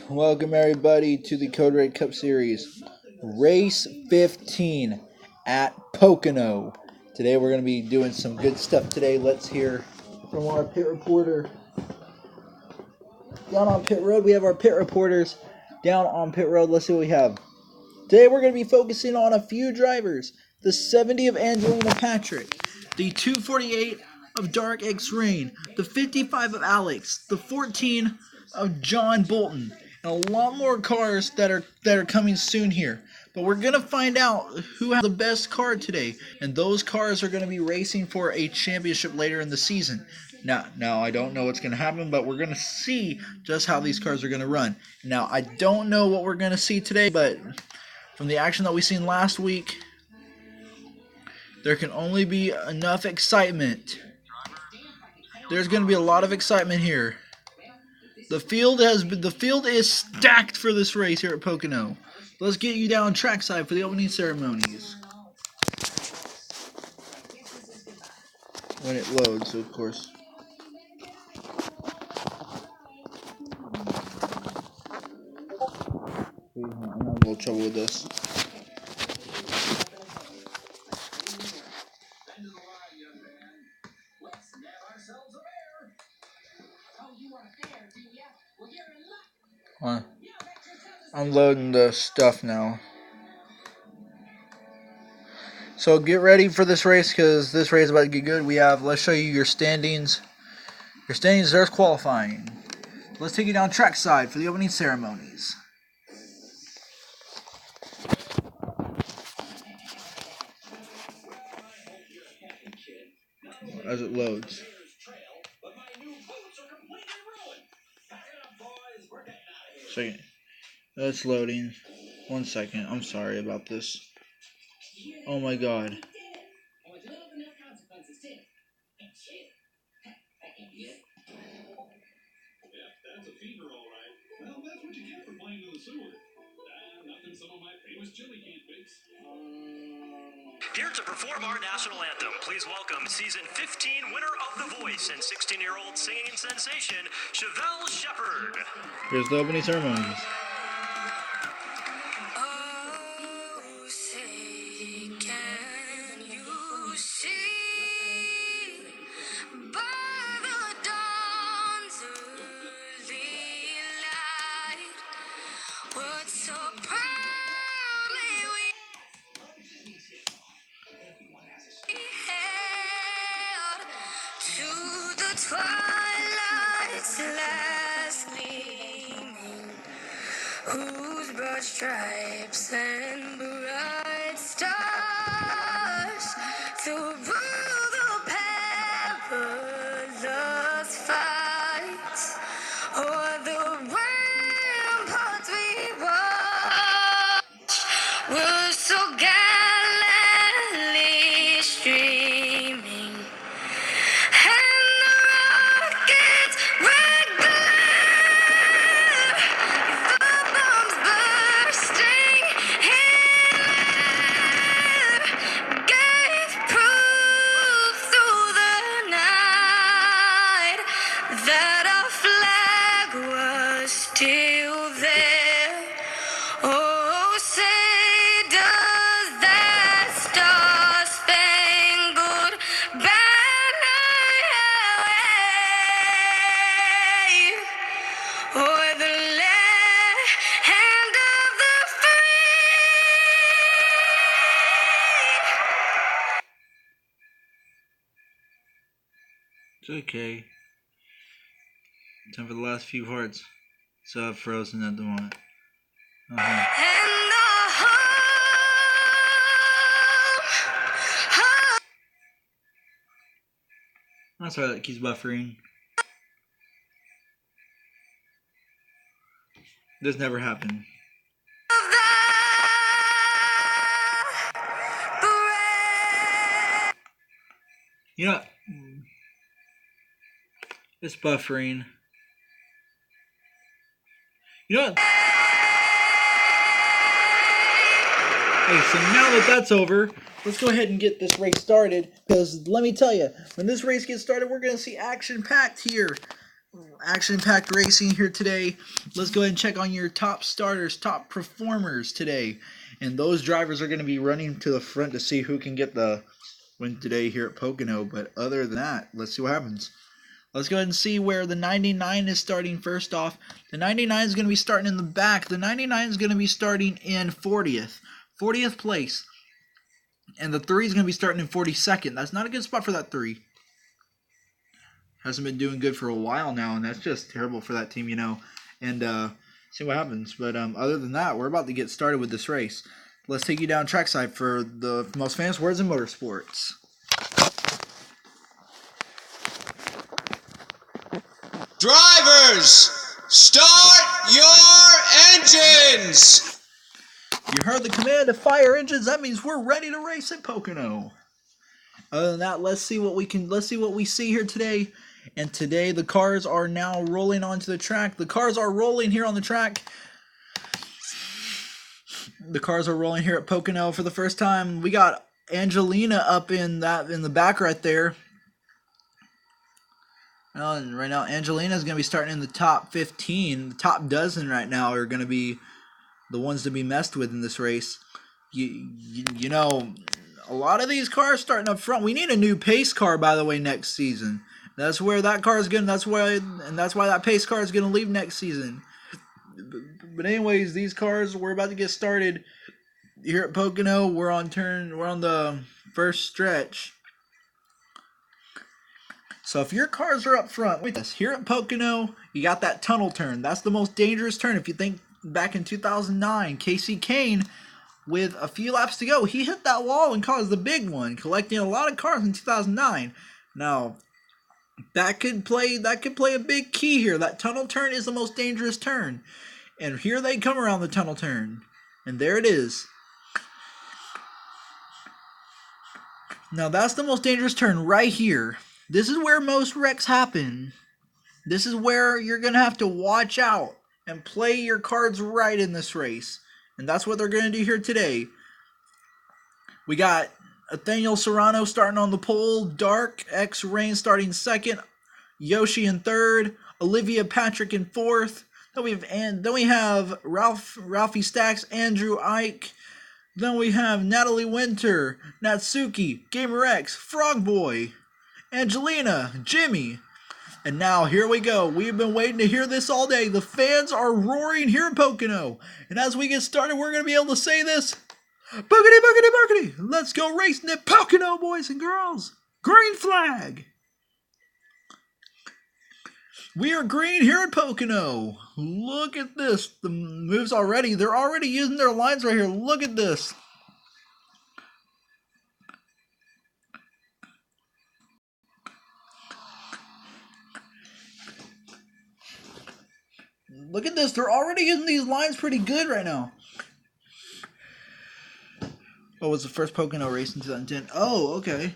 Welcome everybody to the Code Red Cup Series, Race 15 at Pocono. Today we're going to be doing some good stuff today. Let's hear from our pit reporter. Down on pit road, we have our pit reporters. Down on pit road, let's see what we have. Today we're going to be focusing on a few drivers. The 70 of Angelina Patrick, the 248 of Dark X Rain, the 55 of Alex, the 14 of John Bolton, and a lot more cars that are coming soon here. But we're going to find out who has the best car today, and those cars are going to be racing for a championship later in the season. Now I don't know what's going to happen, but we're going to see just how these cars are going to run. Now, I don't know what we're going to see today, but from the action that we seen last week, there can only be enough excitement. There's going to be a lot of excitement here. The field is stacked for this race here at Pocono. Let's get you down trackside for the opening ceremonies. When it loads, of course. I'm having a little trouble with this. I'm loading the stuff now. So get ready for this race because this race is about to get good. Let's show you your standings. Your standings, there's qualifying. Let's take you down trackside for the opening ceremonies. As it loads. Second. That's loading. 1 second. I'm sorry about this. Oh my god. Here to perform our national anthem, please welcome season 15 winner of The Voice and 16-year-old singing sensation, Chevelle Shepherd. Here's the opening ceremonies. Twilight's last gleaming, whose broad stripes and bright stars through the perilous fights o'er the ramparts we watched were so gallantly streaming. Still there. Oh, say does that star-spangled banner wave o'er the land of the free? It's okay. Time for the last few hearts. So I've frozen at the moment. I'm sorry that keeps buffering. This never happened. You know, it's buffering. You know what? Hey, so now that that's over, let's go ahead and get this race started. Because let me tell you, when this race gets started, we're going to see action-packed here. action-packed racing here today. Let's go ahead and check on your top starters, top performers today. And those drivers are going to be running to the front to see who can get the win today here at Pocono. But other than that, let's see what happens. Let's go ahead and see where the 99 is starting first off. The 99 is going to be starting in the back. The 99 is going to be starting in 40th place. And the 3 is going to be starting in 42nd. That's not a good spot for that 3. Hasn't been doing good for a while now, and that's just terrible for that team, you know. And see what happens. But other than that, we're about to get started with this race. Let's take you down trackside for the most famous words in motorsports. Drivers, start your engines! You heard the command to fire engines. That means we're ready to race at Pocono. Other than that, let's see what we see here today. And today the cars are now rolling onto the track. The cars are rolling here on the track. The cars are rolling here at Pocono for the first time. We got Angelina up in the back right there. And right now, Angelina is going to be starting in the top 15. The top dozen right now are going to be the ones to be messed with in this race. You know, a lot of these cars starting up front. We need a new pace car, by the way, next season. That's where that car is going. That's why that pace car is going to leave next season. But anyways, these cars, we're about to get started here at Pocono. We're on the first stretch. So if your cars are up front with us here at Pocono, you got that tunnel turn. That's the most dangerous turn. If you think back in 2009, Casey Kane, with a few laps to go, he hit that wall and caused the big one, collecting a lot of cars in 2009. Now, that could play a big key here. That tunnel turn is the most dangerous turn. And here they come around the tunnel turn. And there it is. Now that's the most dangerous turn right here. This is where most wrecks happen. This is where you're going to have to watch out and play your cards right in this race. And that's what they're going to do here today. We got Nathaniel Serrano starting on the pole. Dark X Rain starting second. Yoshi in third. Olivia Patrick in fourth. Then we have Ralphie Stacks, Andrew Ike. Then we have Natalie Winter, Natsuki, Gamer X, Frog Boy, Angelina, Jimmy. And now here we go. We've been waiting to hear this all day. The fans are roaring here in Pocono. And as we get started, we're going to be able to say this. Boogity, boogity, boogity. Let's go racing at Pocono, boys and girls. Green flag. We are green here at Pocono. Look at this. The moves already. They're already using their lines right here. Look at this. Look at this. They're already using these lines pretty good right now. What was the first Pocono race in 2010? Oh, okay.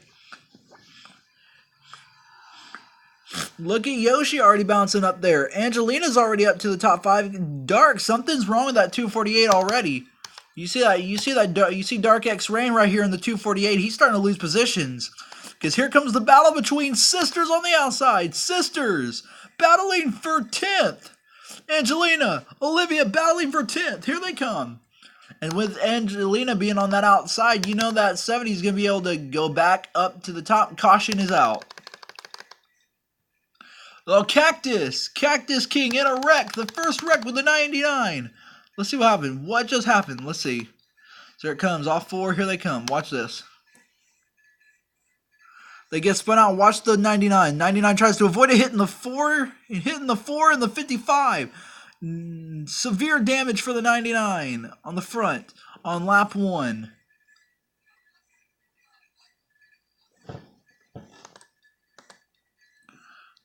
Look at Yoshi already bouncing up there. Angelina's already up to the top 5. Dark, something's wrong with that 248 already. You see Dark X Rain right here in the 248. He's starting to lose positions. Because here comes the battle between sisters on the outside. Sisters battling for 10th. Angelina, Olivia battling for 10th. Here they come. And with Angelina being on that outside, you know that 70 is going to be able to go back up to the top. Caution is out. Oh, Cactus King in a wreck. The first wreck with the 99. Let's see what happened. What just happened? Let's see. So here it comes. All 4. Here they come. Watch this. They get spun out. Watch the 99. 99 tries to avoid it, hitting the 4 and the 55. Severe damage for the 99 on the front on lap 1.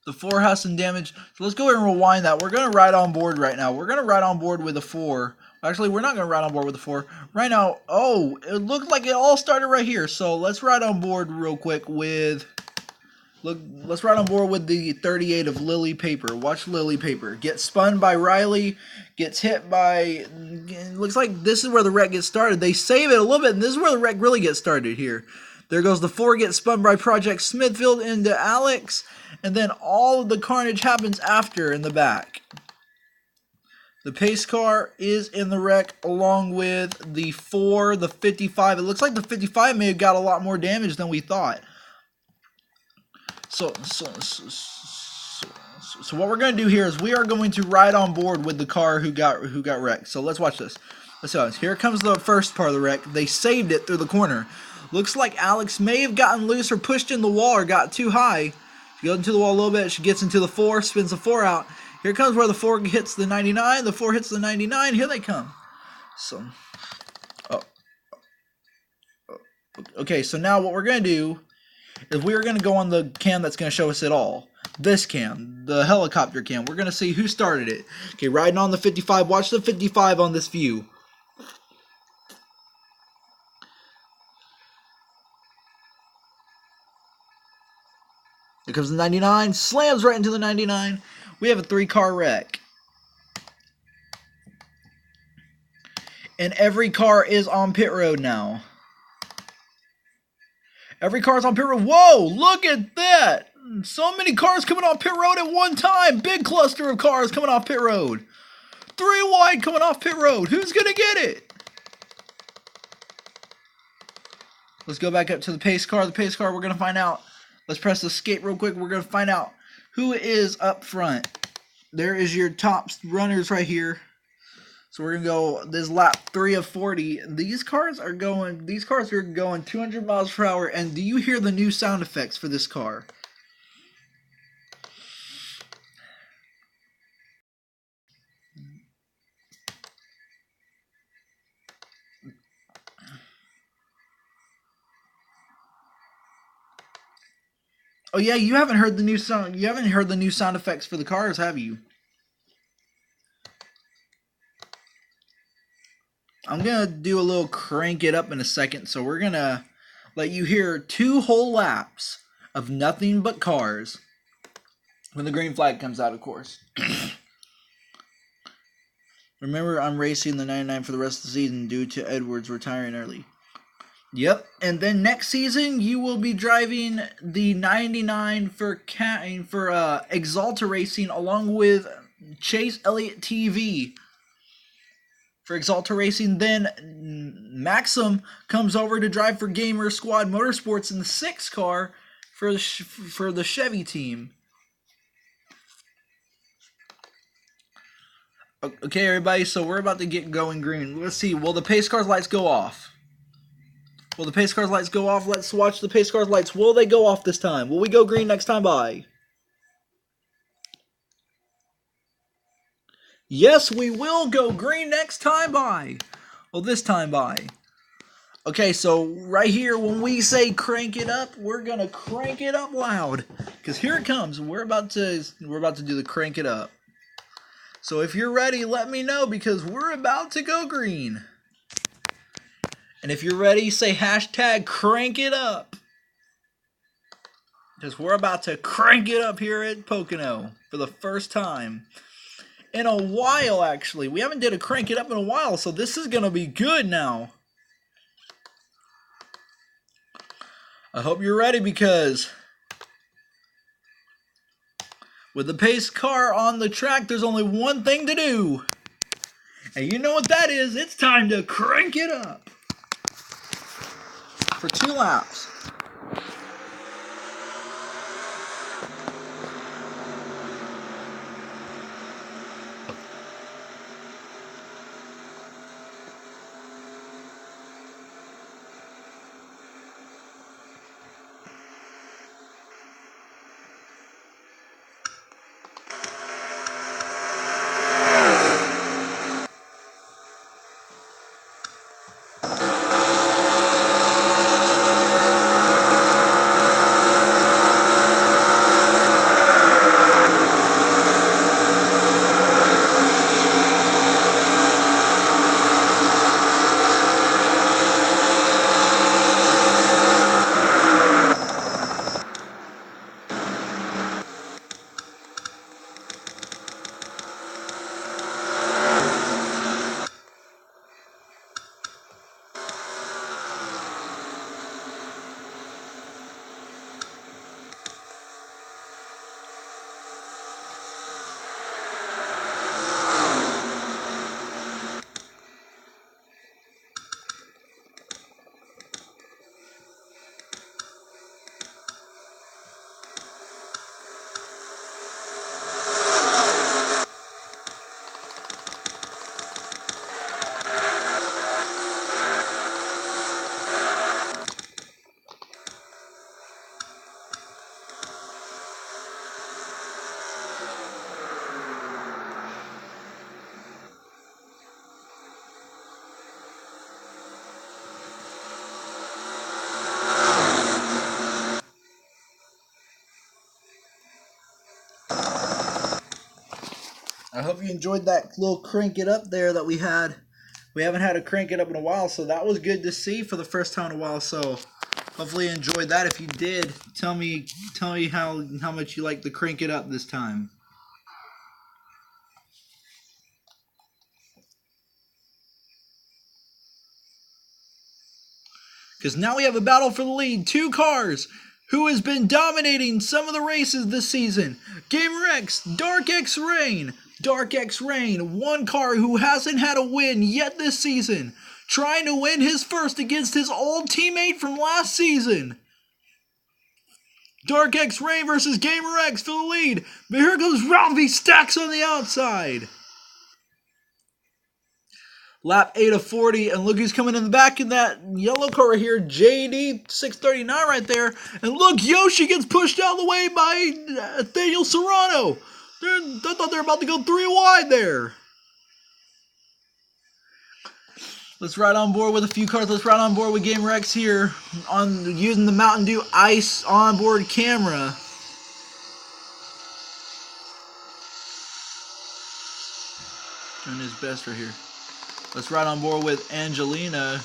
The 4 has some damage. So let's go ahead and rewind that. We're going to ride on board right now. We're going to ride on board with the 4. Actually, we're not going to ride on board with the 4. Right now, oh, it looked like it all started right here. So let's ride on board real quick with... let's ride on board with the 38 of Lily Paper. Watch Lily Paper. Gets spun by Riley. Gets hit by... Looks like this is where the wreck gets started. They save it a little bit, and this is where the wreck really gets started here. There goes the 4, gets spun by Project Smithfield into Alex. and then all of the carnage happens after in the back. The pace car is in the wreck along with the 4, the 55. It looks like the 55 may have got a lot more damage than we thought. So what we're going to do here is we are going to ride on board with the car who got wrecked. So let's watch this. Let's see. Here comes the first part of the wreck. They saved it through the corner. Looks like Alex may have gotten loose or pushed in the wall or got too high. She goes into the wall a little bit. She gets into the 4, spins the 4 out. Here comes where the 4 hits the 99. The 4 hits the 99. Here they come. So, okay. So now what we're going to do is we are going to go on the cam that's going to show us it all. This cam, the helicopter cam. We're going to see who started it. Okay, riding on the 55. Watch the 55 on this view. Here comes the 99. Slams right into the 99. We have a 3-car wreck. And every car is on pit road now. Every car is on pit road. Whoa, look at that. So many cars coming off pit road at one time. Big cluster of cars coming off pit road. 3 wide coming off pit road. Who's going to get it? Let's go back up to the pace car. The pace car, we're going to find out. Let's press escape real quick. We're going to find out who is up front. There is your top runners right here. So we're going to go this lap 3 of 40. These cars are going 200 miles per hour. And do you hear the new sound effects for this car? Oh yeah, you haven't heard the new sound. You haven't heard the new sound effects for the cars, have you? I'm gonna do a little crank it up in a second, so we're gonna let you hear 2 whole laps of nothing but cars. When the green flag comes out, of course. Remember, I'm racing the 99 for the rest of the season due to Edwards retiring early. Yep, and then next season you will be driving the 99 for Exalta Racing along with Chase Elliott TV for Exalta Racing. Then Maxim comes over to drive for Gamer Squad Motorsports in the 6 car for the Chevy team. Okay, everybody, so we're about to get going green. Let's see, will the pace car's lights go off? Will the pace car's lights go off? Let's watch the pace car's lights. Will they go off this time? Will we go green next time by? Yes, we will go green next time by. Well, this time by. Okay, so right here, when we say crank it up, we're gonna crank it up loud. Because here it comes. We're about to do the crank it up. So if you're ready, let me know because we're about to go green. And if you're ready, say hashtag crank it up. Because we're about to crank it up here at Pocono for the first time. In a while, actually. We haven't did a crank it up in a while, so this is going to be good now. I hope you're ready because with the pace car on the track, there's only one thing to do. And you know what that is. It's time to crank it up. For 2 laps. I hope you enjoyed that little crank it up there that we had. We haven't had a crank it up in a while, so that was good to see for the first time in a while. So hopefully you enjoyed that. If you did, tell me how much you like the crank it up this time. Because now we have a battle for the lead. Two cars who has been dominating some of the races this season. Gamer X, Dark X Rain. Dark X Rain, one car who hasn't had a win yet this season. Trying to win his first against his old teammate from last season. Dark X Rain versus Gamer X for the lead. But here goes Ralphie Stacks on the outside. Lap 8 of 40, and look who's coming in the back in that yellow car right here, JD 639 right there. And look, Yoshi gets pushed out of the way by Nathaniel Serrano. I thought they were about to go 3 wide there. Let's ride on board with a few cars. Let's ride on board with Gamer X here on using the Mountain Dew Ice onboard camera. Doing his best right here. Let's ride on board with Angelina.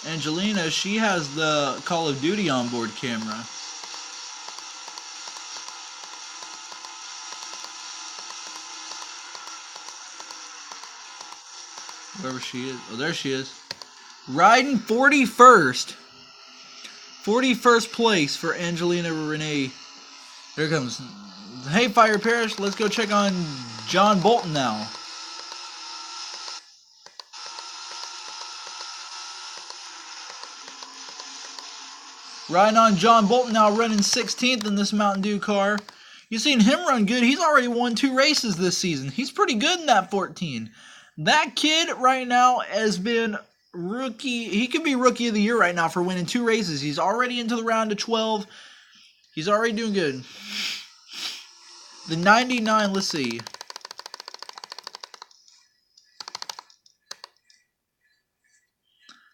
Angelina, she has the Call of Duty onboard camera. Wherever she is. Oh, there she is. Riding 41st. 41st place for Angelina Renee. There comes. Hey, Fire Parish. Let's go check on John Bolton now. Riding on John Bolton now, running 16th in this Mountain Dew car. You've seen him run good. He's already won 2 races this season. He's pretty good in that 14. That kid right now has been rookie. He could be rookie of the year right now for winning 2 races. He's already into the round of 12. He's already doing good. The 99, let's see.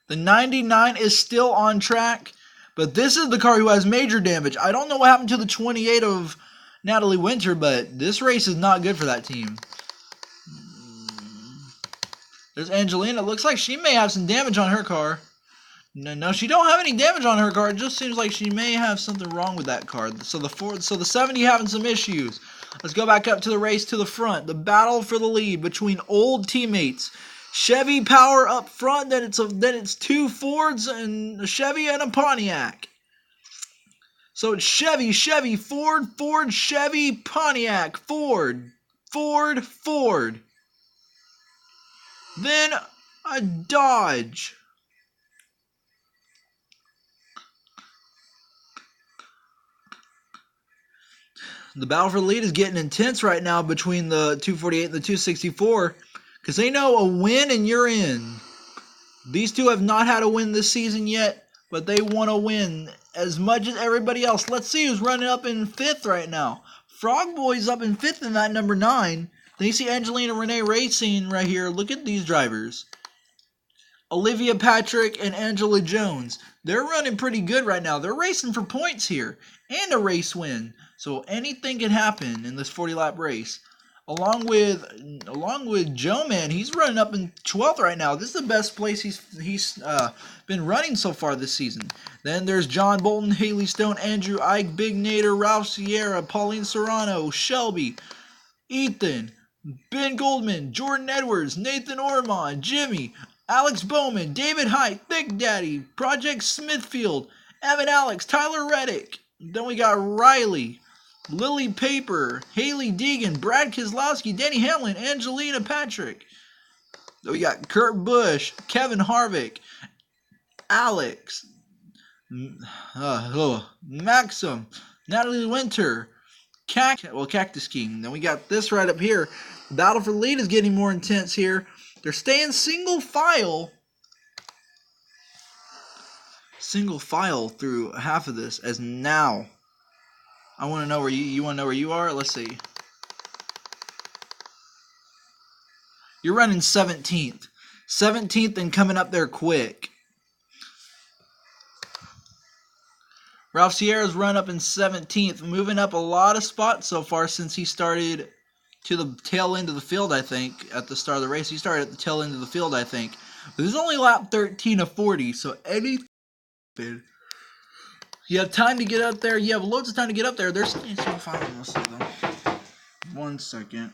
The 99 is still on track. But this is the car who has major damage. I don't know what happened to the 28 of Natalie Winter, but this race is not good for that team. There's Angelina. It looks like she may have some damage on her car. No, she don't have any damage on her car. It just seems like she may have something wrong with that car. So the 70 having some issues. Let's go back up to the race to the front. The battle for the lead between old teammates. Chevy Power up front, then it's 2 Fords and a Chevy and a Pontiac. So it's Chevy, Ford, Chevy, Pontiac, Ford. Then a Dodge. The battle for the lead is getting intense right now between the 248 and the 264. Because they know a win and you're in. These two have not had a win this season yet, but they want to win as much as everybody else. Let's see who's running up in 5th right now. Frog Boy's up in 5th in that number 9. Then you see Angelina Renee Racing right here. Look at these drivers. Olivia Patrick and Angela Jones. They're running pretty good right now. They're racing for points here and a race win. So anything can happen in this 40-lap race. Along with Joe Man, he's running up in 12th right now. This is the best place he's been running so far this season. Then there's John Bolton, Haley Stone, Andrew Ike, Big Nader, Ralph Sierra, Pauline Serrano, Shelby, Ethan, Ben Goldman, Jordan Edwards, Nathan Ormond, Jimmy, Alex Bowman, David Height, Thick Daddy, Project Smithfield, Evan Alex, Tyler Reddick. Then we got Riley, Lily Paper, Haley Deegan, Brad Keselowski, Danny Hamlin, Angelina Patrick. Then we got Kurt Busch, Kevin Harvick, Alex, Maxim, Natalie Winter, Cactus King. Then we got this right up here. The battle for the lead is getting more intense here. They're staying single file through half of this as now. I want to know where you want to know where you are? Let's see. You're running 17th. 17th and coming up there quick. Ralph Sierra's run up in 17th, moving up a lot of spots so far since he started to the tail end of the field, I think, at the start of the race. He started at the tail end of the field, I think. But this is only lap 13 of 40, so anything. You have time to get up there. You have loads of time to get up there. There's five most of them. 1 second.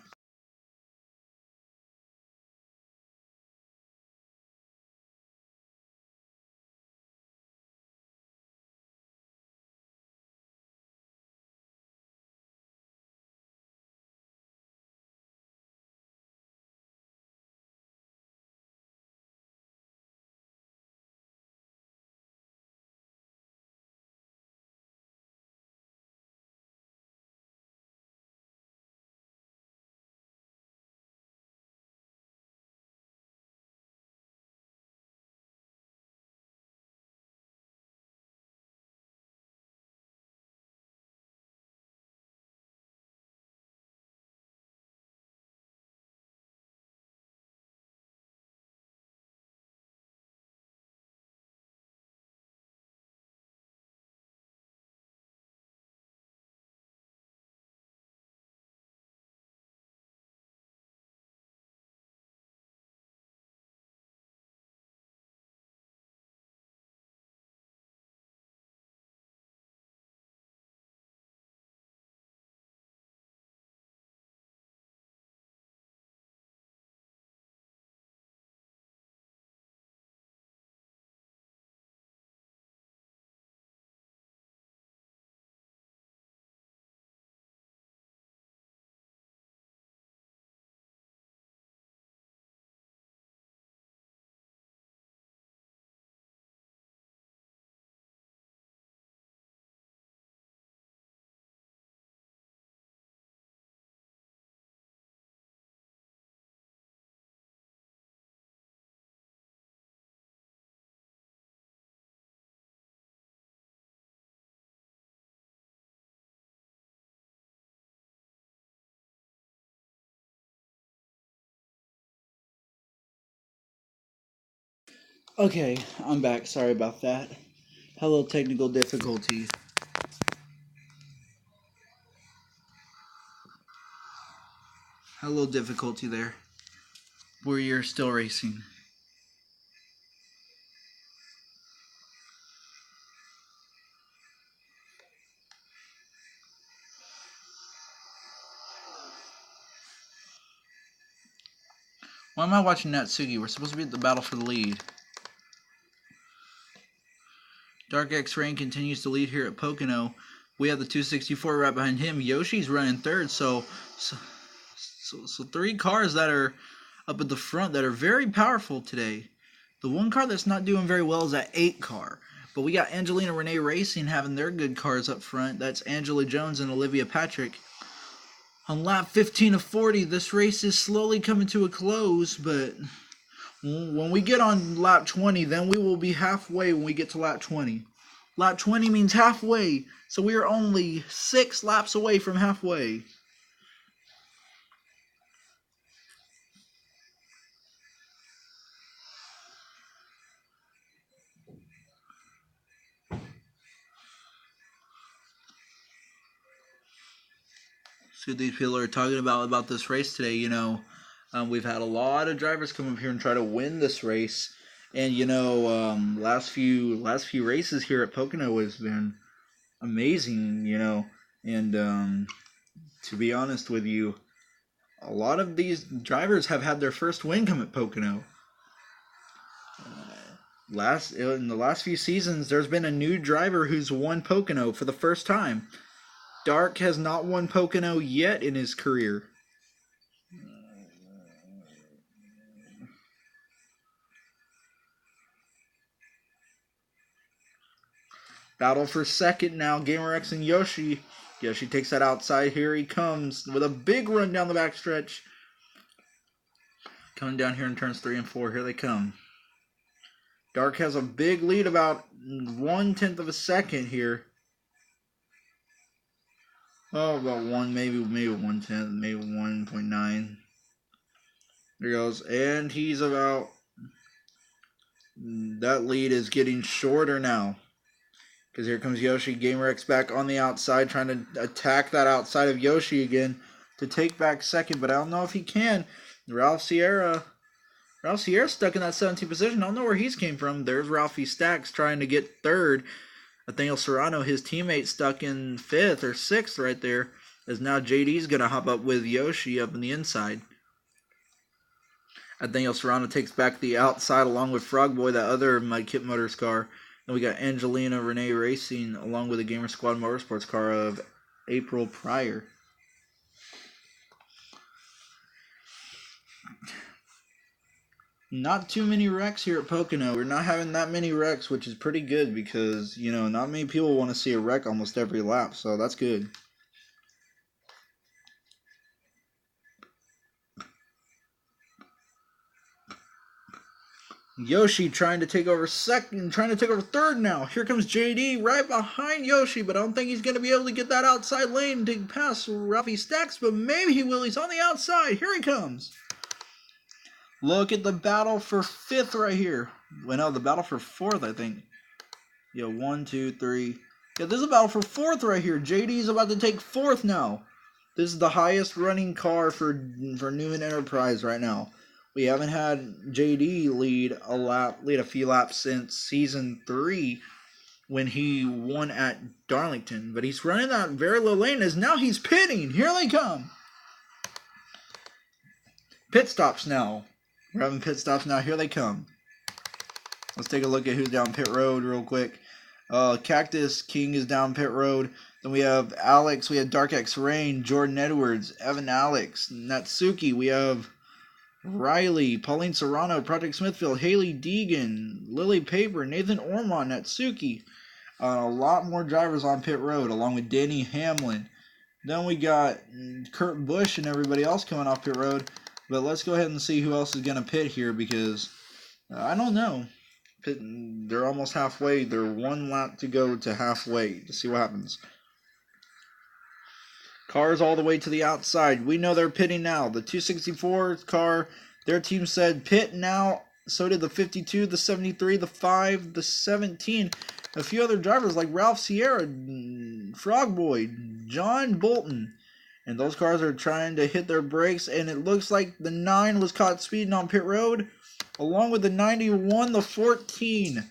Okay, I'm back. Sorry about that. Hello, technical difficulty. Hello, difficulty there. Where you're still racing. Why am I watching Natsugi? We're supposed to be at the battle for the lead. Dark X Rain continues to lead here at Pocono. We have the 264 right behind him. Yoshi's running third, so 3 cars that are up at the front that are very powerful today. The one car that's not doing very well is that 8 car. But we got Angelina Renee Racing having their good cars up front. That's Angela Jones and Olivia Patrick. On lap 15 of 40, this race is slowly coming to a close, but when we get on lap 20, then we will be halfway when we get to lap 20. Lap 20 means halfway, so we are only 6 laps away from halfway. See what these people are talking about this race today. We've had a lot of drivers come up here and try to win this race, and last few races here at Pocono has been amazing. And to be honest with you, a lot of these drivers have had their first win come at Pocono. In the last few seasons, there's been a new driver who's won Pocono for the first time. Dark has not won Pocono yet in his career. Battle for second now. GamerX and Yoshi. Yoshi takes that outside. Here he comes with a big run down the backstretch. Coming down here in turns 3 and 4. Here they come. Dark has a big lead, about 1/10 of a second here. Oh, about maybe 1/10, maybe 1.9. There he goes, and he's about. That lead is getting shorter now. Because here comes Yoshi. GamerX back on the outside, trying to attack that outside of Yoshi again. to take back second, but I don't know if he can. Ralph Sierra's stuck in that 17th position. I don't know where he's came from. There's Ralphie Stacks trying to get third. Nathaniel Serrano, his teammate, stuck in 5th or 6th right there. As now JD's going to hop up with Yoshi up in the inside. Nathaniel Serrano takes back the outside along with Frogboy, that other Kit Motors car. Then we got Angelina Renee Racing along with the Gamer Squad Motorsports car of April Pryor. Not too many wrecks here at Pocono. We're not having that many wrecks, which is pretty good because, you know, not many people want to see a wreck almost every lap, so that's good. Yoshi trying to take over second, trying to take over third now. Here comes JD right behind Yoshi, but I don't think he's going to be able to get that outside lane to pass Ralphie Stacks, but maybe he will. He's on the outside. Here he comes. Look at the battle for 5th right here. Well, no, the battle for 4th, I think. Yeah, 1, 2, 3. Yeah, this is a battle for 4th right here. JD's about to take 4th now. This is the highest running car for Newman Enterprise right now. We haven't had JD lead a few laps since season 3 when he won at Darlington. But he's running that very low lane as now he's pitting. Here they come. Pit stops now. We're having pit stops now. Here they come. Let's take a look at who's down pit road real quick. Cactus King is down pit road. Then we have Alex. We have Dark X Rain, Jordan Edwards, Evan Alex, Natsuki. We have Riley, Pauline Serrano, Project Smithfield, Haley Deegan, Lily Paper, Nathan Ormond, Natsuki. A lot more drivers on pit road along with Danny Hamlin. Then we got Kurt Busch and everybody else coming off pit road. But let's go ahead and see who else is going to pit here because I don't know. They're almost halfway. They're 1 lap to go to halfway to see what happens. Cars all the way to the outside. We know they're pitting now. The 264 car, their team said pit now. So did the 52, the 73, the 5, the 17. A few other drivers like Ralph Sierra, Frogboy, John Bolton. And those cars are trying to hit their brakes, and it looks like the 9 was caught speeding on pit road, along with the 91, the 14,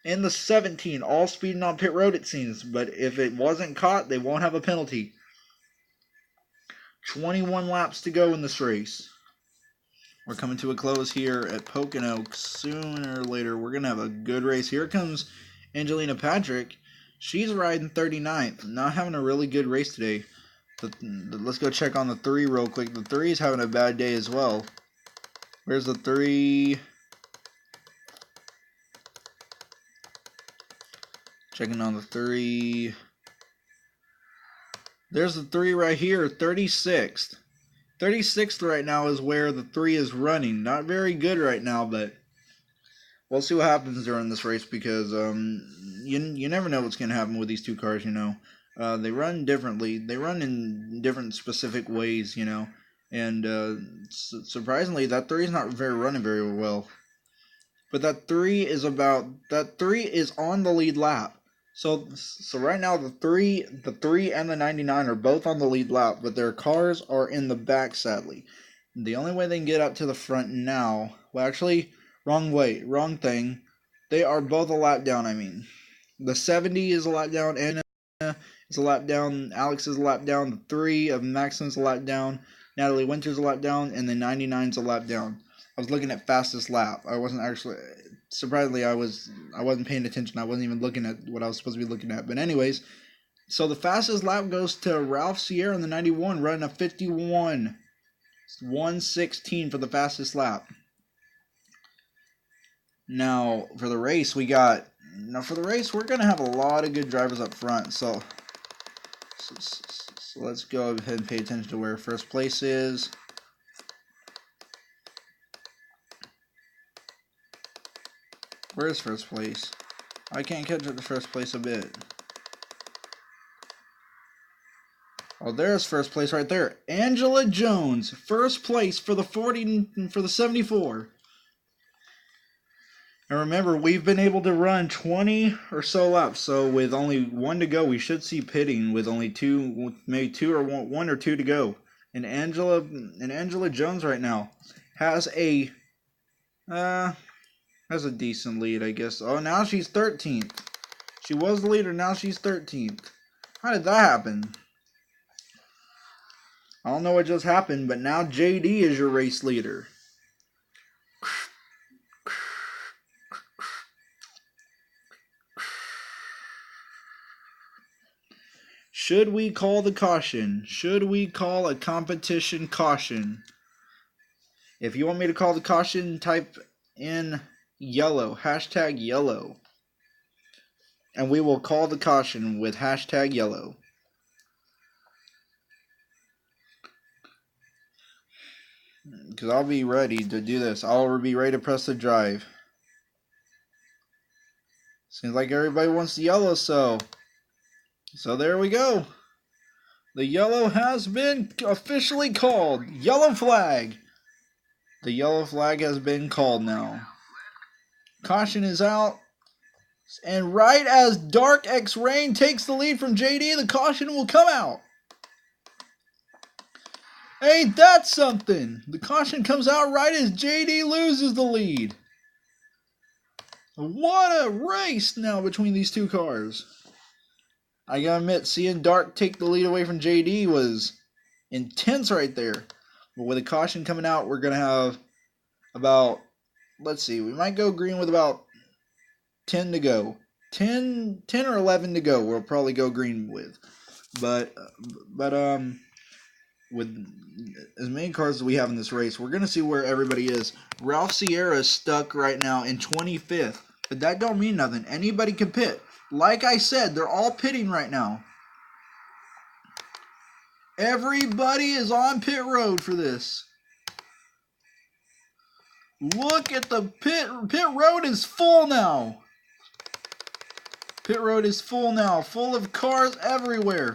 and the 17, all speeding on pit road, it seems. But if it wasn't caught, they won't have a penalty. 21 laps to go in this race. We're coming to a close here at Pocono. Sooner or later, we're going to have a good race. Here comes Angelina Patrick. She's riding 39th, not having a really good race today. Let's go check on the 3 real quick. The 3 is having a bad day as well. Where's the 3? Checking on the 3. There's the 3 right here, 36th. 36th right now is where the 3 is running. Not very good right now, but we'll see what happens during this race because you never know what's going to happen with these 2 cars, you know. They run differently. They run in different specific ways, you know. And surprisingly, that 3 is not running very well. But that 3 is on the lead lap. So right now the 3 and the 99 are both on the lead lap, but their cars are in the back, sadly. The only way they can get up to the front now, well, actually, wrong thing. They are both a lap down. I mean, the 70 is a lap down, and is a lap down. Alex is a lap down. The 3 of Maxim's a lap down. Natalie Winter's a lap down, and the 99's a lap down. I was looking at fastest lap. I wasn't actually. Surprisingly, I wasn't paying attention. I wasn't even looking at what I was supposed to be looking at. But anyways, so the fastest lap goes to Ralph Sierra in the 91, running a 51. It's 1:16 for the fastest lap. Now for the race, we're gonna have a lot of good drivers up front. So let's go ahead and pay attention to where first place is. Where's first place? I can't catch up to first place a bit. Oh, there's first place right there. Angela Jones, first place for the 40 for the 74. And remember, we've been able to run 20 or so laps. So with only 1 to go, we should see pitting with only 2, maybe 2 or 1 or 2 to go. And Angela Jones right now has a decent lead, I guess. Oh, now she's 13th. She was the leader, now she's 13th. How did that happen? I don't know what just happened, but now JD is your race leader. Should we call the caution? Should we call a competition caution? If you want me to call the caution, type in yellow, hashtag yellow. And we will call the caution with hashtag yellow. Because I'll be ready to do this. I'll be ready to press the drive. Seems like everybody wants the yellow, so there we go. The yellow has been officially called. Yellow flag. The yellow flag has been called now. Caution is out. And right as Dark X Rain takes the lead from JD, the caution will come out. Ain't that something? The caution comes out right as JD loses the lead. What a race now between these two cars. I gotta admit, seeing Dark take the lead away from JD was intense right there. But with the caution coming out, we're gonna have about, let's see, we might go green with about 10 to go. 10 or 11 to go we'll probably go green with. But with as many cars as we have in this race, we're going to see where everybody is. Ralph Sierra is stuck right now in 25th. But that don't mean nothing. Anybody can pit. Like I said, they're all pitting right now. Everybody is on pit road for this. Look at the pit. Pit road is full now. Pit road is full now. Full of cars everywhere.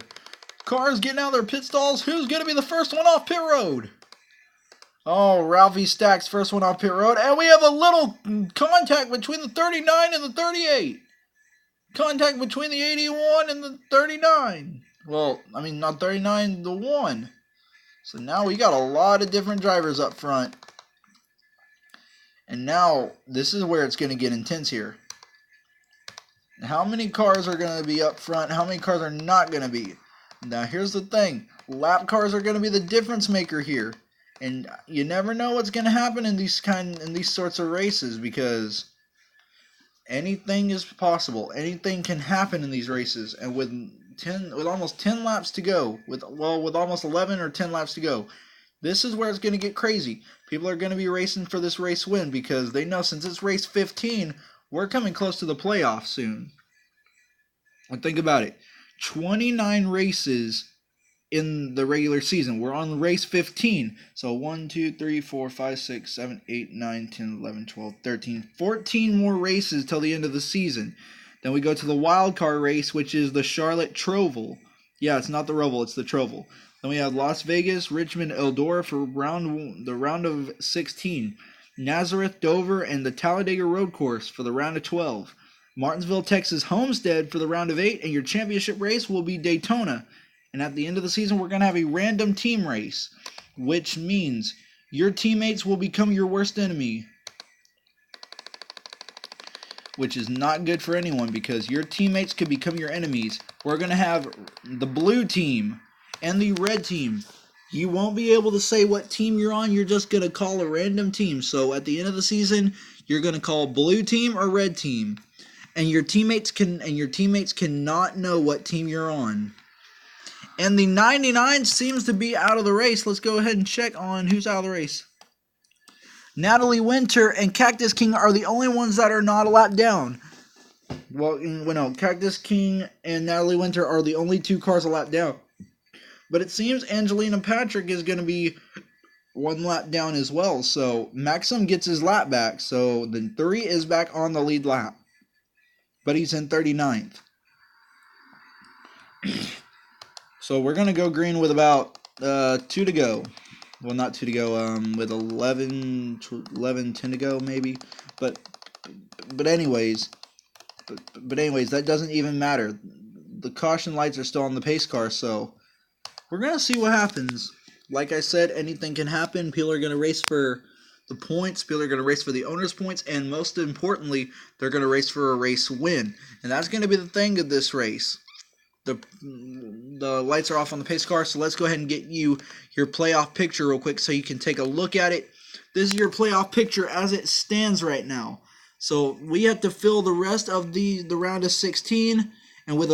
Cars getting out of their pit stalls. Who's going to be the first one off pit road? Oh, Ralphie Stacks first one off pit road. And we have a little contact between the 39 and the 38. Contact between the 81 and the 39. Well, I mean, not 39, the 1. So now we got a lot of different drivers up front. And now, this is where it's going to get intense here. How many cars are going to be up front? How many cars are not going to be? Now, here's the thing. Lap cars are going to be the difference maker here. And you never know what's going to happen in these sorts of races, because anything is possible. Anything can happen in these races. And with almost 10 laps to go, with almost 11 or 10 laps to go, this is where it's going to get crazy. People are going to be racing for this race win, because they know since it's race 15, we're coming close to the playoffs soon. And think about it. 29 races in the regular season. We're on race 15. So 1, 2, 3, 4, 5, 6, 7, 8, 9, 10, 11, 12, 13, 14 more races till the end of the season. Then we go to the wild card race, which is the Charlotte Trovel. Yeah, it's not the Roval, it's the Trovel. Then we have Las Vegas, Richmond, Eldora for the round of 16. Nazareth, Dover, and the Talladega Road Course for the round of 12. Martinsville, Texas, Homestead for the round of 8, and your championship race will be Daytona. And at the end of the season, we're going to have a random team race, which means your teammates will become your worst enemy, which is not good for anyone, because your teammates could become your enemies. We're going to have the blue team and the red team. You won't be able to say what team you're on. You're just going to call a random team. So at the end of the season, you're going to call blue team or red team. And your teammates cannot know what team you're on. And the 99 seems to be out of the race. Let's go ahead and check on who's out of the race. Natalie Winter and Cactus King are the only ones that are not a lap down. Well, no, Cactus King and Natalie Winter are the only 2 cars a lap down. But it seems Angelina Patrick is going to be 1 lap down as well. So Maxim gets his lap back. So the 3 is back on the lead lap. But he's in 39th. So we're going to go green with about 2 to go. Well, not 2 to go, with 11, 10 to go maybe. But But anyways, that doesn't even matter. The caution lights are still on the pace car, so we're gonna see what happens. Like I said, anything can happen. People are gonna race for the points. People are gonna race for the owner's points, and most importantly, they're gonna race for a race win. And that's gonna be the thing of this race. The lights are off on the pace car, so let's go ahead and get you your playoff picture real quick so you can take a look at it. This is your playoff picture as it stands right now. So we have to fill the rest of the round of 16, and with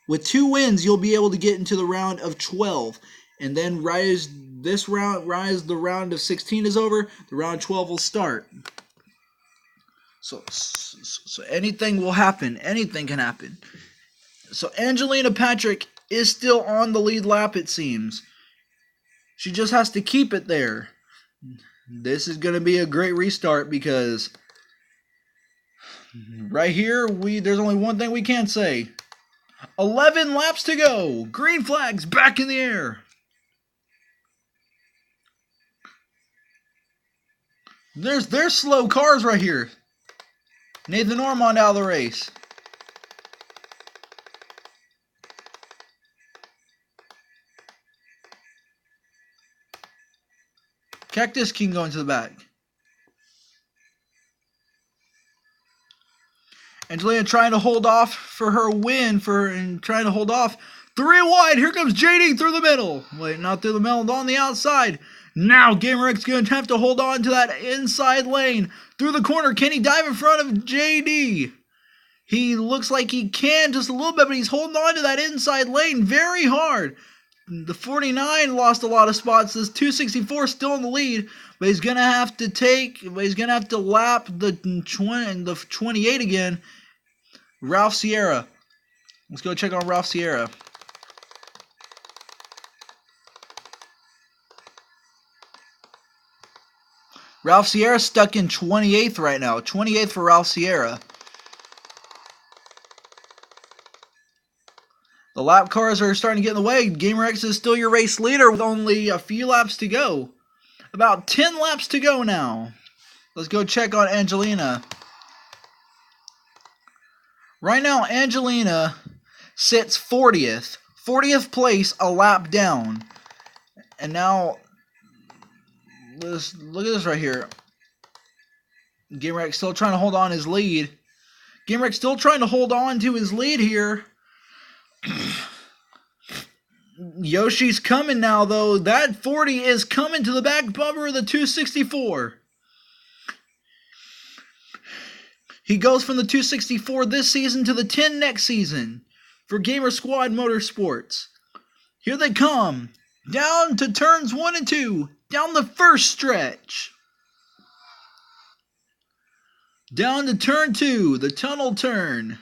with 2 wins, you'll be able to get into the round of 12. And then the round of 16 is over, the round 12 will start. So anything will happen. Anything can happen. So Angelina Patrick is still on the lead lap, it seems. She just has to keep it there. This is going to be a great restart because right here, there's only one thing we can say. 11 laps to go. Green flags back in the air. There's slow cars right here. Nathan Ormond out of the race. Cactus King going to the back. Angelina trying to hold off for her win, trying to hold off. 3 wide. Here comes JD through the middle. Wait, not through the middle, on the outside. Now GamerX going to have to hold on to that inside lane. Through the corner. Can he dive in front of JD? He looks like he can just a little bit, but he's holding on to that inside lane very hard. The 49 lost a lot of spots. This 264 still in the lead, but he's gonna have to lap the 28 again. Ralph Sierra. Let's go check on Ralph Sierra. Ralph Sierra stuck in 28th right now. 28th for Ralph Sierra. The lap cars are starting to get in the way. GamerX is still your race leader with only a few laps to go. About 10 laps to go now. Let's go check on Angelina. Right now, Angelina sits 40th. 40th place, a lap down. And now, look at this right here. GamerX still trying to hold on his lead. GamerX still trying to hold on to his lead here. Yoshi's coming now, though. That 40 is coming to the back bumper of the 264. He goes from the 264 this season to the 10 next season for Gamer Squad Motorsports. Here they come. Down to turns 1 and 2. Down the first stretch. Down to turn 2, the tunnel turn.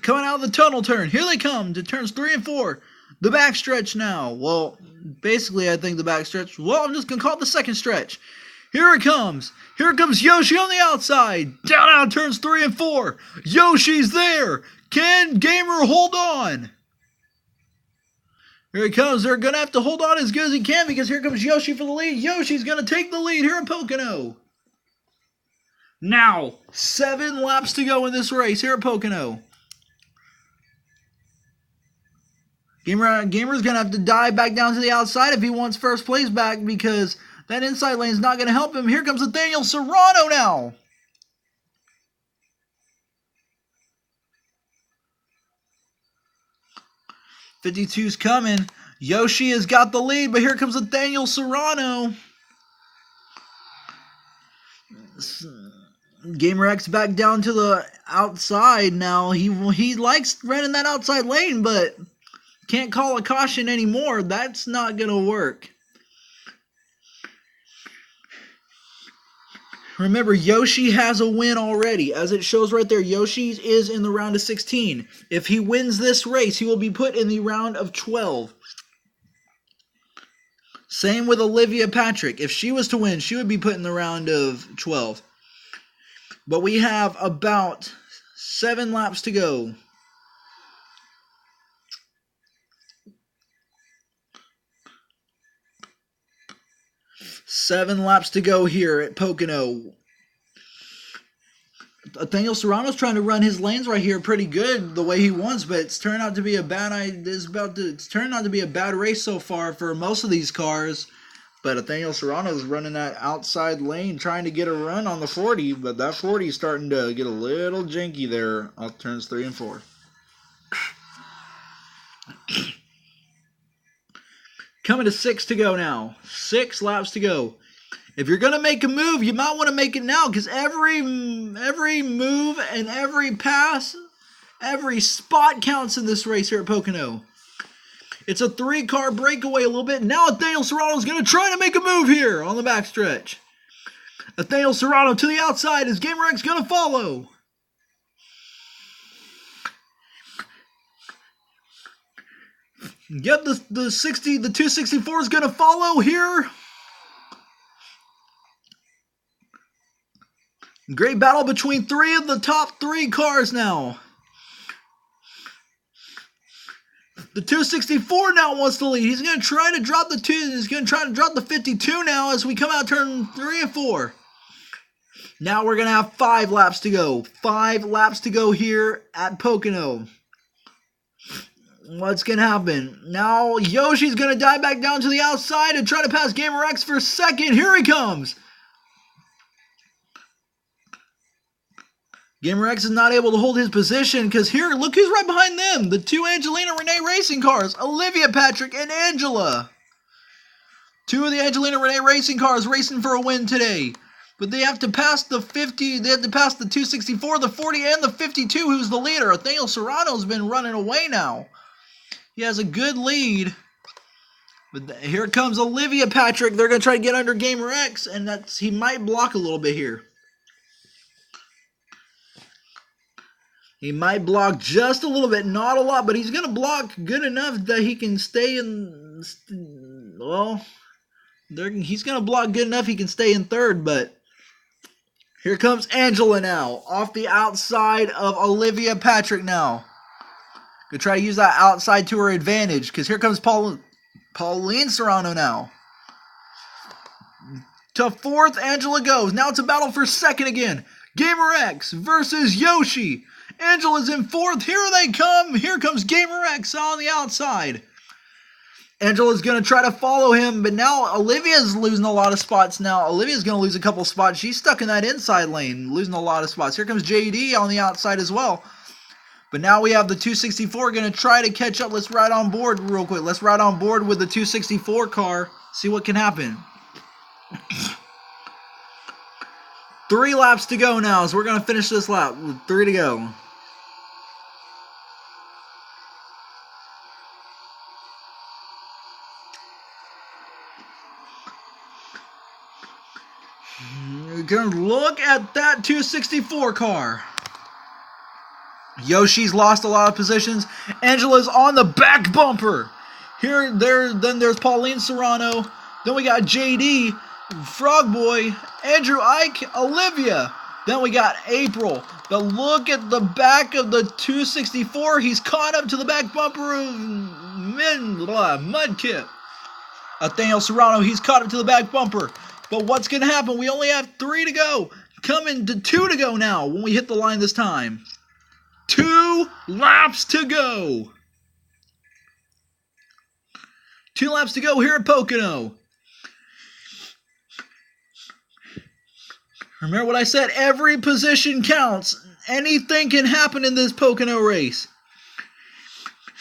Coming out of the tunnel turn. Here they come to turns 3 and 4. The back stretch now. Well, basically I think the back stretch. Well, I'm just going to call it the second stretch. Here it comes. Here comes Yoshi on the outside. Down out turns 3 and 4. Yoshi's there. Can Gamer hold on? Here he comes. They're going to have to hold on as good as he can because here comes Yoshi for the lead. Yoshi's going to take the lead here in Pocono. Now, 7 laps to go in this race here at Pocono. Gamer's going to have to dive back down to the outside if he wants first place back because that inside lane is not going to help him. Here comes Nathaniel Serrano now. '52's coming. Yoshi has got the lead, but here comes Nathaniel Serrano. GamerX back down to the outside now. He likes running that outside lane, but can't call a caution anymore. That's not going to work. Remember, Yoshi has a win already. As it shows right there, Yoshi is in the round of 16. If he wins this race, he will be put in the round of 12. Same with Olivia Patrick. If she was to win, she would be put in the round of 12. But we have about 7 laps to go. 7 laps to go here at Pocono. Nathaniel Serrano's trying to run his lanes right here pretty good the way he wants, but it's turned out to be a bad it's turned out to be a bad race so far for most of these cars. But Nathaniel Serrano's running that outside lane trying to get a run on the 40, but that 40 is starting to get a little janky there off turns 3 and 4. Coming to 6 to go now. 6 laps to go. If you're going to make a move, you might want to make it now, because every move and every pass, every spot counts in this race here at Pocono. It's a 3-car breakaway a little bit. Now Nathaniel Serrano's going to try to make a move here on the backstretch. Nathaniel Serrano to the outside. Is GamerX going to follow? Yep, the 264 is going to follow here. Great battle between 3 of the top 3 cars now. The 264 now wants to lead. He's going to try to drop the 2. He's going to try to drop the 52 now as we come out turn 3 and 4. Now we're going to have 5 laps to go. 5 laps to go here at Pocono. What's going to happen? Now Yoshi's going to dive back down to the outside and try to pass GamerX for second. Here he comes. GamerX is not able to hold his position because here, look who's right behind them. The 2 Angelina Renee racing cars, Olivia Patrick and Angela. 2 of the Angelina Renee racing cars racing for a win today. But they have to pass the 50, they have to pass the 264, the 40, and the 52, who's the leader. Nathaniel Serrano's been running away now. He has a good lead. But here comes Olivia Patrick. They're going to try to get under GamerX, and he might block a little bit here. He might block just a little bit, not a lot, but he's going to block good enough that he can stay in, well, he's going to block good enough he can stay in third, but here comes Angela now, off the outside of Olivia Patrick now. Gonna try to use that outside to her advantage, because here comes Pauline Serrano now. To 4th, Angela goes. Now it's a battle for 2nd again. GamerX versus Yoshi. Angela's in 4th. Here they come. Here comes GamerX on the outside. Angela's going to try to follow him, but now Olivia's losing a lot of spots now. Olivia's going to lose a couple spots. She's stuck in that inside lane, losing a lot of spots. Here comes JD on the outside as well. But now we have the 264 going to try to catch up. Let's ride on board real quick. Let's ride on board with the 264 car. See what can happen. 3 laps to go now, so we're going to finish this lap with 3 to go. You're going to look at that 264 car. Yoshi's lost a lot of positions. Angela's on the back bumper. Then there's Pauline Serrano. Then we got JD, Frog Boy, Andrew Ike, Olivia. Then we got April. But look at the back of the 264. He's caught up to the back bumper of Mudkip. Nathaniel Serrano, he's caught up to the back bumper. But what's going to happen? We only have 3 to go. Coming to 2 to go now when we hit the line this time. 2 laps to go. 2 laps to go here at Pocono. Remember what I said, every position counts. Anything can happen in this Pocono race.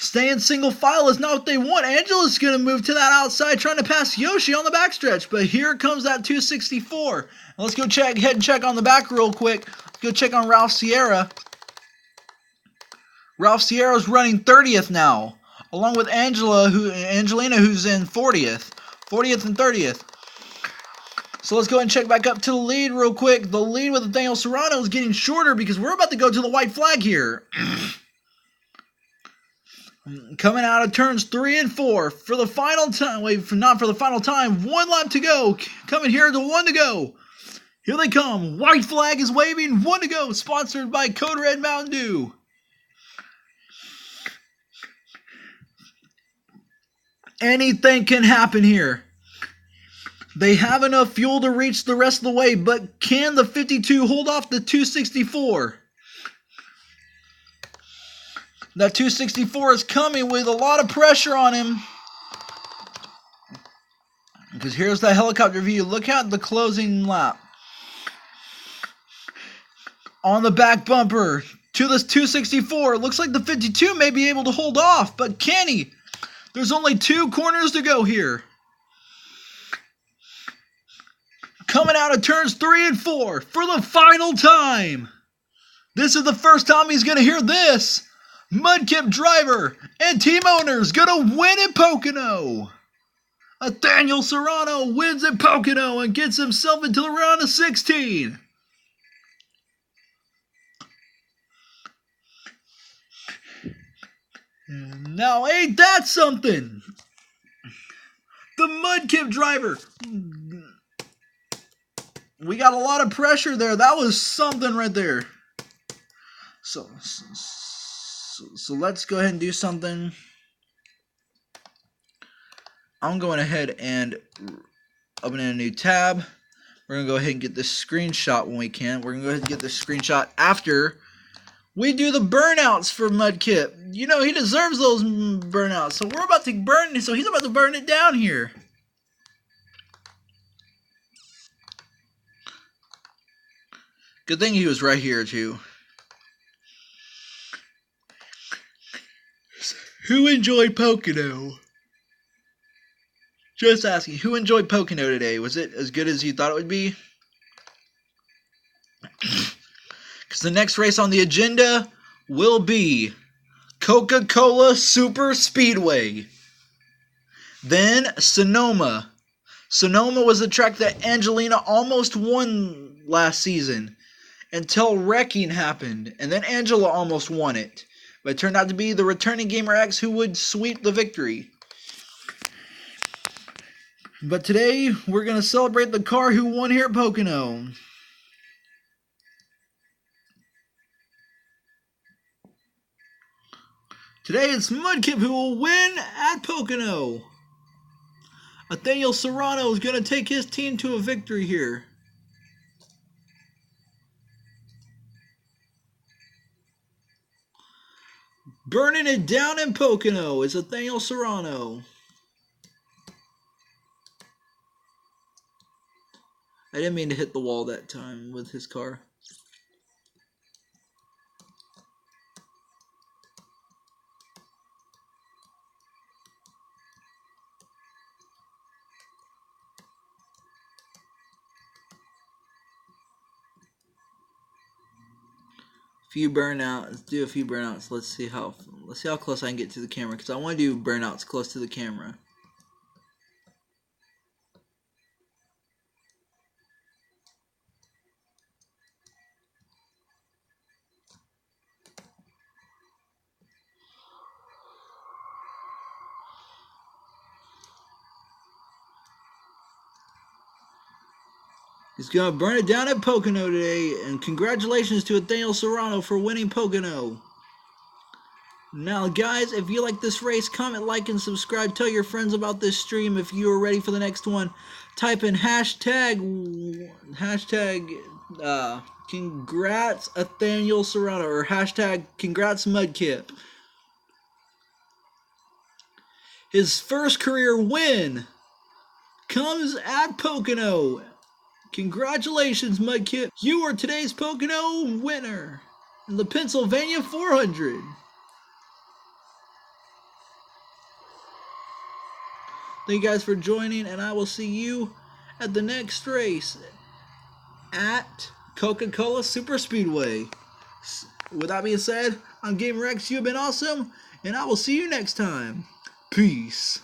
Staying single file is not what they want. Angela's going to move to that outside trying to pass Yoshi on the backstretch. But here comes that 264. Let's go head and check on the back real quick. Let's go check on Ralph Sierra. Ralph Sierra's running 30th now, along with Angelina, who's in 40th and 30th. So let's go ahead and check back up to the lead real quick. The lead with Nathaniel Serrano is getting shorter because we're about to go to the white flag here. Coming out of turns 3 and 4 for the final time. Wait, not for the final time. 1 lap to go. Coming here to 1 to go. Here they come. White flag is waving. 1 to go. Sponsored by Code Red Mountain Dew. Anything can happen here. They have enough fuel to reach the rest of the way, but can the 52 hold off the 264? That 264 is coming with a lot of pressure on him. Because here's the helicopter view. Look at the closing lap. On the back bumper to this 264. It looks like the 52 may be able to hold off, but can he? There's only 2 corners to go here. Coming out of turns 3 and 4 for the final time. This is the first time he's going to hear this. Mudkip driver and team owner's going to win at Pocono. Nathaniel Serrano wins at Pocono and gets himself into the round of 16. Now ain't that something? The Mudkip driver. We got a lot of pressure there. That was something right there. So let's go ahead and do something. I'm going ahead and open a new tab. We're going to go ahead and get this screenshot when we can. We're going to go ahead and get this screenshot after we do the burnouts for Mudkip. You know, he deserves those burnouts. So we're about to burn it. So he's about to burn it down here. Good thing he was right here, too. Who enjoyed Pocono? Just asking, who enjoyed Pocono today? Was it as good as you thought it would be? Because the next race on the agenda will be Coca-Cola Super Speedway. Then Sonoma. Sonoma was the track that Angelina almost won last season until wrecking happened. And then Angela almost won it. But it turned out to be the returning Gamer X who would sweep the victory. But today, we're going to celebrate the car who won here at Pocono. Today, it's Mudkip who will win at Pocono. Nathaniel Serrano is going to take his team to a victory here. Burning it down in Pocono is Nathaniel Serrano. I didn't mean to hit the wall that time with his car. Few burnouts. Let's do a few burnouts. Let's see how close I can get to the camera, because I want to do burnouts close to the camera. He's going to burn it down at Pocono today, and congratulations to Nathaniel Serrano for winning Pocono. Now, guys, if you like this race, comment, like, and subscribe. Tell your friends about this stream if you are ready for the next one. Type in hashtag congrats Nathaniel Serrano, or hashtag congrats Mudkip. His first career win comes at Pocono. Congratulations, Mudkip. You are today's Pocono winner in the Pennsylvania 400. Thank you guys for joining, and I will see you at the next race at Coca-Cola Super Speedway. With that being said, I'm Gamer X. You've been awesome, and I will see you next time. Peace.